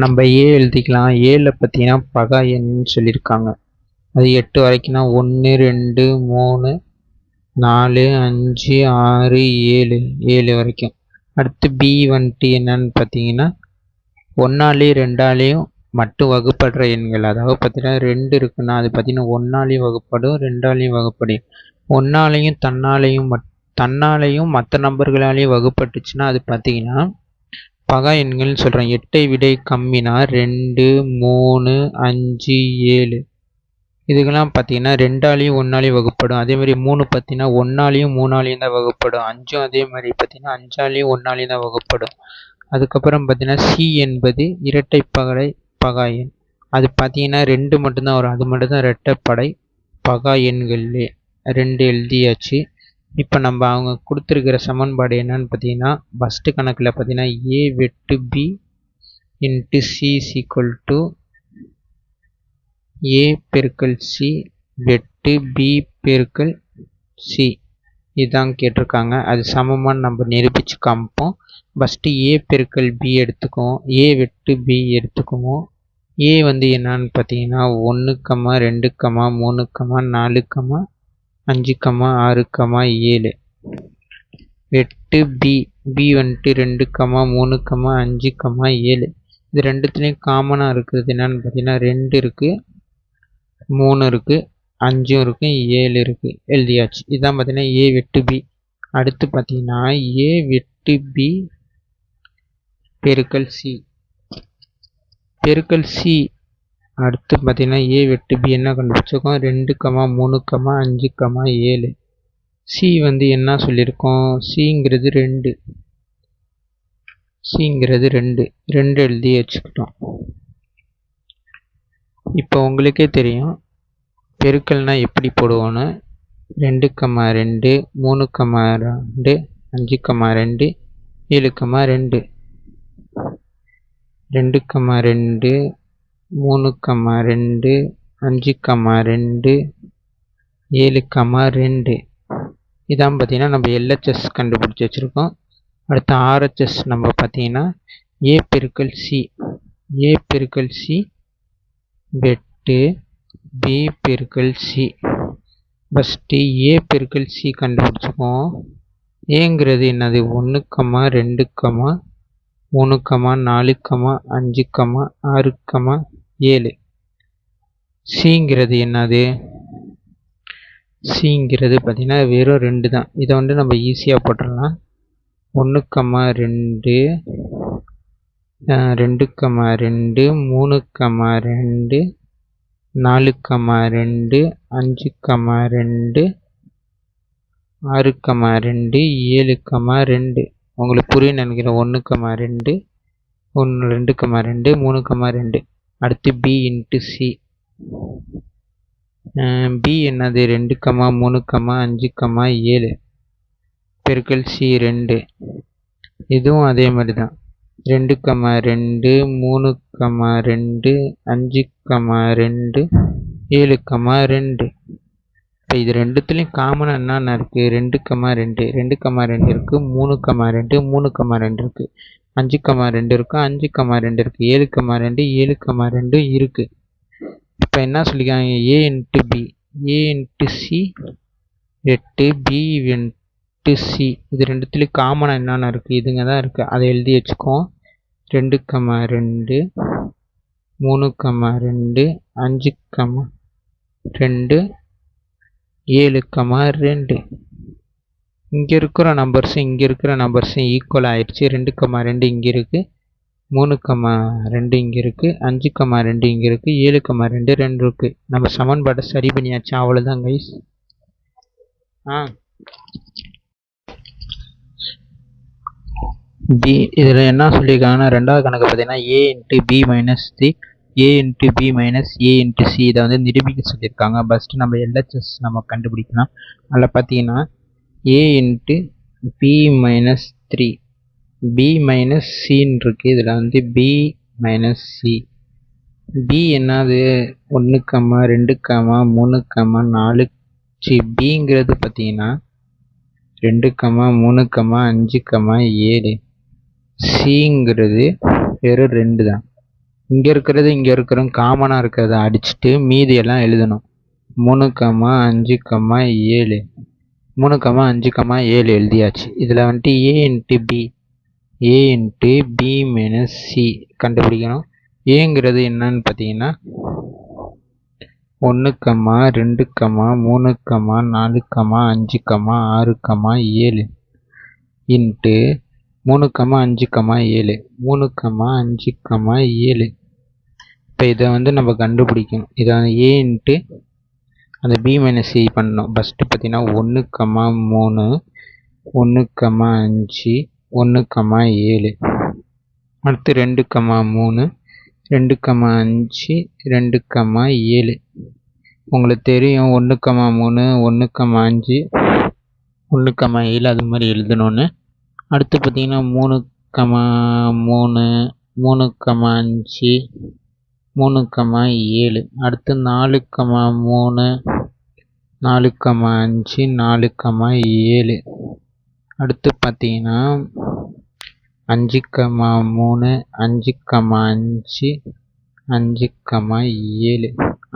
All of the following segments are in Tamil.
நம்ம ஏ எழுதிக்கலாம். ஏல பார்த்தீங்கன்னா பகா எண்ணுன்னு சொல்லியிருக்காங்க. அது 8 வரைக்கும்னா 1 2 3 4 5 6 7 7 வரைக்கும். அடுத்து பி வந்துட்டு என்னன்னு பார்த்தீங்கன்னா 1ஆலையும் 2ஆலையும் மட்டும் வகுப்படுற எண்கள். அதாவது பார்த்தீங்கன்னா 2 இருக்குன்னா அது பார்த்தீங்கன்னா 1ஆலையும் வகுப்படும் 2ஆலையும் வகுப்படும். 1ஆலையும் தன்னாலையும் மற்ற நம்பர்களாலையும் வகுப்பட்டுச்சுன்னா அது பார்த்தீங்கன்னா பகா எண்கள்னு சொல்கிறேன். 8ஐ விட கம்மினா 2 3 5 7 இதுக்கெல்லாம் பார்த்தீங்கன்னா 2ஆலையும் 1ஆலையும் வகுப்படும். அதேமாதிரி 3 பார்த்தீங்கன்னா 1ஆலையும் 3ஆலையும் தான் வகுப்படும். 5ம் அதே மாதிரி பார்த்தீங்கன்னா 5ஆலையும் 1ஆலையும் தான் வகுப்படும். அதுக்கப்புறம் பார்த்தீங்கன்னா சி என்பது இரட்டைப்படை பகா எண். அது பார்த்தீங்கன்னா 2 மட்டும்தான் வரும். அது மட்டும்தான் இரட்டைப்படை பகா எண்கள்லே 2 எழுதியாச்சு. இப்போ நம்ம அவங்க கொடுத்துருக்கிற சமன்பாடு என்னன்னு பார்த்தீங்கன்னா ஃபஸ்ட்டு கணக்கில் பார்த்தீங்கன்னா ஏ வெட்டு B into C equal to A பெருக்கல் சி வெட்டு பி பெருக்கல் சி இதுதான் கேட்டிருக்காங்க. அது சமமாக நம்ம நிரூபித்து காமிப்போம். ஃபஸ்ட்டு ஏ பெருக்கல் பி எடுத்துக்குவோம். ஏ வெட்டு பி எடுத்துக்குவோம். ஏ வந்து என்னன்னு பார்த்தீங்கன்னா 1 2 3 4 5 6 7 வெட்டு பி வந்துட்டு 2 3 5 7 இது ரெண்டுத்துலேயும் காமனாக இருக்கிறது என்னன்னு பார்த்தீங்கன்னா 2 இருக்குது, 3 இருக்குது, 5 இருக்குது, 7 இருக்குது. எழுதியாச்சு. இதுதான் பார்த்தீங்கன்னா ஏ வெட்டு பி. அடுத்து பார்த்தீங்கன்னா ஏ வெட்டு பி பெருக்கல் சி அடுத்து பார்த்தீங்கன்னா ஏ வெட்டு பி என்ன கண்டுபிடிச்சிருக்கோம் 2 3 5 7. சி வந்து என்ன சொல்லியிருக்கோம் சிங்கிறது 2 எழுதி வச்சுக்கிட்டோம். இப்போ உங்களுக்கே தெரியும் பெருக்கல்னா எப்படி போடுவோன்னு. 2 2 3 2 5 2 7 2 2 2 3 2 5 2 7 2 இதான் பார்த்தீங்கன்னா நம்ம எல்ஹெச்எஸ் கண்டுபிடிச்சி வச்சுருக்கோம். அடுத்து ஆர்ஹெச்எஸ் நம்ம பார்த்தீங்கன்னா ஏ பெருக்கல் சி வெட்டு பி பெருக்கல் சி. ஃபஸ்ட்டு ஏ பெருக்கல் சி கண்டுபிடிச்சிப்போம். ஏங்கிறது என்னது 1 2 3 4 5 6 7. சிங்கிறது என்னது சிங்கிறது பார்த்தீங்கன்னா வெறும் 2 தான். இதை வந்து நம்ம ஈஸியாக போட்டுடலாம். 1 2 2 2 3 2 4 2 5 2 6 2 7 2. உங்களுக்கு புரியும் நினைக்கிறேன். 1 2 1 2 2 3 2. அடுத்து பி இன்ட்டு சி. பி என்னது 2 3 5 7 பெருக்கல் சி 2. இதுவும் அதே மாதிரி தான் 2 2 3 2 5 2 7 2. இப்போ இது ரெண்டுத்துலேயும் காமனாக என்னென்ன இருக்குது 2 2 2 2 இருக்குது, 3 2 3 2 இருக்குது, 5 2 இருக்குது, 5 2 இருக்குது, 7 2 7 2 இருக்குது. இப்போ என்ன சொல்லிக்காங்க ஏ into B A into C வெட்டு பி இன்ட்டு சி. இது ரெண்டுத்துலேயும் காமனாக என்னென்ன இருக்குது இதுங்க தான் இருக்குது. அதை எழுதி வச்சுக்குவோம். 2 2 3 2 5 2 7 2. இங்கே இருக்கிற நம்பர்ஸும் ஈக்குவல் ஆயிடுச்சு. 2 2 இங்கே இருக்குது, 3 2 இங்கே இருக்குது, 5 2 இங்கே இருக்குது, 7 2 2 இருக்குது. நம்ம சமன்பாட்டை சரி பண்ணியாச்சு. அவ்வளோதான் கைஸ். பி இதில் என்ன சொல்லியிருக்காங்கன்னா ரெண்டாவது கணக்கு பார்த்தீங்கன்னா A into B minus C A into B minus A into C இதை வந்து நிரூபிக்க சொல்லியிருக்காங்க. ஃபஸ்ட்டு நம்ம எல்ஹெச்எஸ் நம்ம கண்டுபிடிக்கலாம். அதில் பார்த்தீங்கன்னா A into B minus 3 B minus சின்னு இருக்குது. இதில் வந்து பி மைனஸ் சி. பி என்னது 1 2 3 4 பிங்கிறது பார்த்தீங்கன்னா 2 3 5 7. சிங்கிறது வெறும் 2 தான். இங்கே இருக்கிறது இங்கே இருக்கிறது காமனாக இருக்கிறத அடிச்சுட்டு மீதி எல்லாம் எழுதணும். 3, 5, 7 3, 5, 7 எழுதியாச்சு. இதில் வந்துட்டு a into b minus C கண்டுபிடிக்கணும். ஏங்கிறது என்னன்னு பார்த்தீங்கன்னா 1, 2, 3, 4, 5, 6, 7 இன்ட்டு 3, 5, 7 3, 5, 7. இப்போ இதை வந்து நம்ம கண்டுபிடிக்கணும். இதை a இன்ட்டு அந்த b மைனஸ் சி பண்ணணும். ஃபஸ்ட்டு பார்த்தீங்கன்னா 1, 3 1, 5 1, 7 அடுத்து 2, 3 2, 5 2, 7. உங்களுக்கு தெரியும் 1, 3 1, 5 1, 7 அது மாதிரி எழுதணும்னு. அடுத்து பார்த்தீங்கன்னா 3, 3 3, 5 3, 7 அடுத்து 4, 3 4, 5 4, 7 அடுத்து பார்த்தீங்கன்னா 5, 3 5, 5 5, 7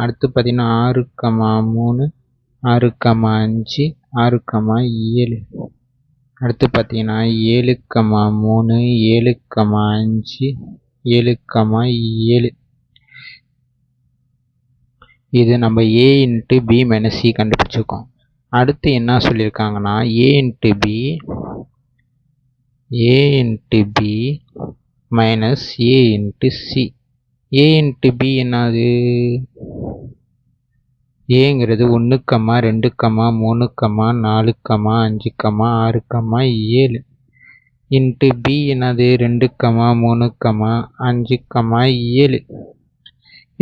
அடுத்து பார்த்தீங்கன்னா 6, 3 6, 5 6, 7 அடுத்து பார்த்தீங்கன்னா 7, 3 7, 5 7, 7. இது நம்ம a into b minus C கண்டுபிடிச்சிருக்கோம். அடுத்து என்ன சொல்லியிருக்காங்கன்னா a into b minus a into C. a into b என்னது? ஏங்கிறது 1, 2, 3, 4, 5, 6, 7 இன்ட்டு b என்னது? 2, 3, 5, 7.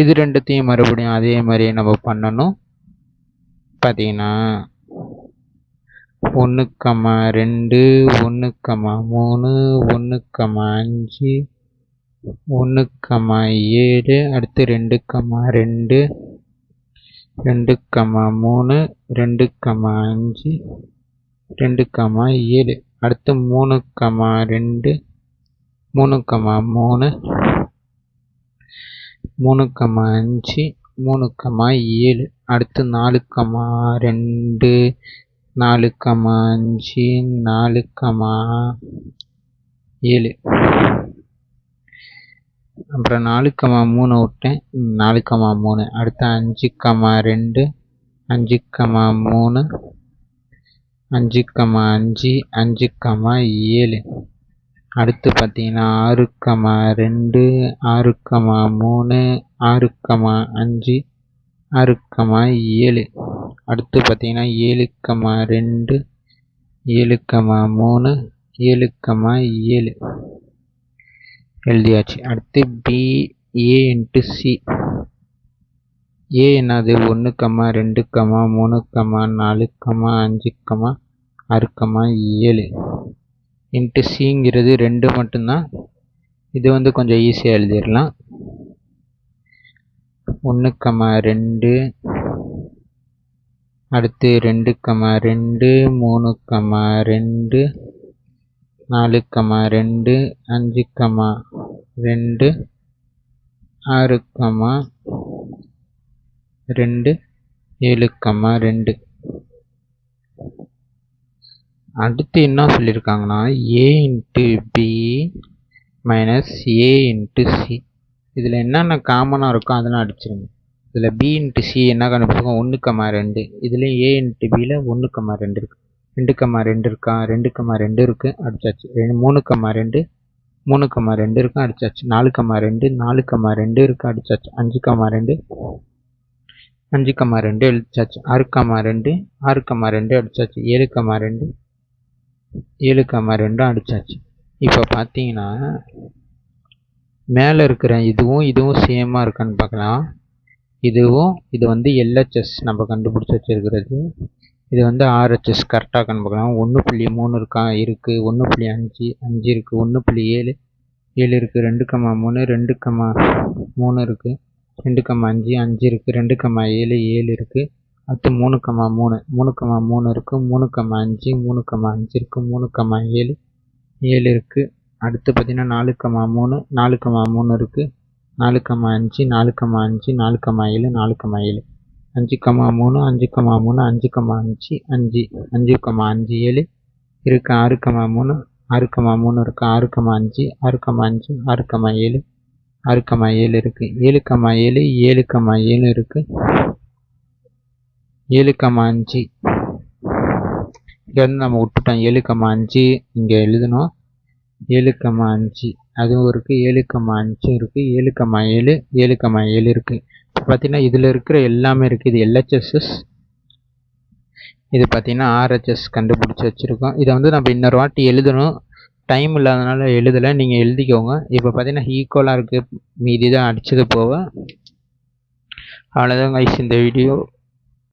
இது ரெண்டுத்தையும் மறுபடியும் அதே மாதிரி நம்ம பண்ணணும். பார்த்தீங்கன்னா 1, 2 1, 3 1, 5 1, 7 அடுத்து 2, 2 2, 3 2, 5 2, 7 அடுத்து 3, 2 3, 3 3, 5 3, 7 அடுத்து 4, 2 4, 5 4, 7 அப்புறம் 4, 3 விட்டேன். 4, 3 அடுத்து 5, 2 5, 3 5, 5 5, 7 அடுத்து பார்த்தீங்கன்னா 6, 2 6, 3 6, 5 6, 7 அடுத்து பார்த்தீங்கன்னா 7, 2 7, 3 7, 7 எழுதியாச்சு. அடுத்து b a into C. a என்னது? 1, 2, 3, 4, 5, 6, 7 இன்ட்டு சிங்கிறது 2 மட்டும்தான். இது வந்து கொஞ்சம் ஈஸியாக எழுதிடலாம். 1, 2 அடுத்து 2, 2 3, 2 4, 2 5, 2 6, 2 7, 2. அடுத்து என்ன சொல்லியிருக்காங்கன்னா a into b minus a into C. இதில் என்னென்ன காமனாக இருக்கோ அதெல்லாம் அடிச்சிருங்க. இதில் b இன்ட்டு சி என்ன கண்டுபிடிச்சிருக்கோம்? 1, 2. இதுலேயும் a இன்ட்டு பியில் 1, 2 இருக்குது. 2, 2 இருக்கா? 2, 2 இருக்குது அடிச்சாச்சு. 3, 2 3, 2 இருக்குது அடிச்சாச்சு. 4, 2 4, 2 இருக்குது அடிச்சாச்சு. 5, 2 5, 2 அடிச்சாச்சு. 6, 2 6, 2 அடிச்சாச்சு. 7, 2 7, 2 அடிச்சாச்சு. இப்போ பார்த்தீங்கன்னா மேலே இருக்கிற இதுவும் சேமாக இருக்கான்னு பார்க்கலாம். இது வந்து LHS நம்ம கண்டுபிடிச்சி வச்சிருக்கிறது. இது வந்து RHS கரெக்டாக இருக்கான்னு பார்க்கலாம். 1.3 இருக்கா? இருக்குது. 1.5 5 இருக்குது. 1.7 7 இருக்குது. 2, 3 2, 3 இருக்குது. 2, 5 5 இருக்குது. 2, 7 7 இருக்குது. அடுத்து 3, 3 3, 3 இருக்குது. 3, 5 3, 5 இருக்குது. 3, 7 7 இருக்குது. அடுத்து பார்த்தீங்கன்னா 4, 3 4, 3 இருக்குது. 4,5 4,5 4,7 4,7 5,3 5,3 5,5 5 5,57 இருக்கு. 6,3 6,3 இருக்கு. 6,5 6,5 6,7 6,7 இருக்கு. 7,7 7,7 இருக்கு. 7,5 இங்க வந்து நம்ம விட்டுட்டோம். 7,5 இங்க எழுதணும். 7,5 அதுவும் இருக்கு. 7,5 இருக்கு. 7,7 7,7 இருக்கு. இப்போ பார்த்தீங்கன்னா இதில் இருக்கிற எல்லாமே இருக்குது. இது LHS, இது பார்த்தீங்கன்னா RHS கண்டுபிடிச்சி வச்சுருக்கோம். இதை வந்து நம்ம இன்னொரு வாட்டி எழுதணும். டைம் இல்லாதனால எழுதலை, நீங்கள் எழுதிக்கோங்க. இப்போ பார்த்தீங்கன்னா ஈக்குவலாக இருக்குது, மீதி தான் அடித்தது போக. அவ்வளோதான் கைஸ் இந்த வீடியோ.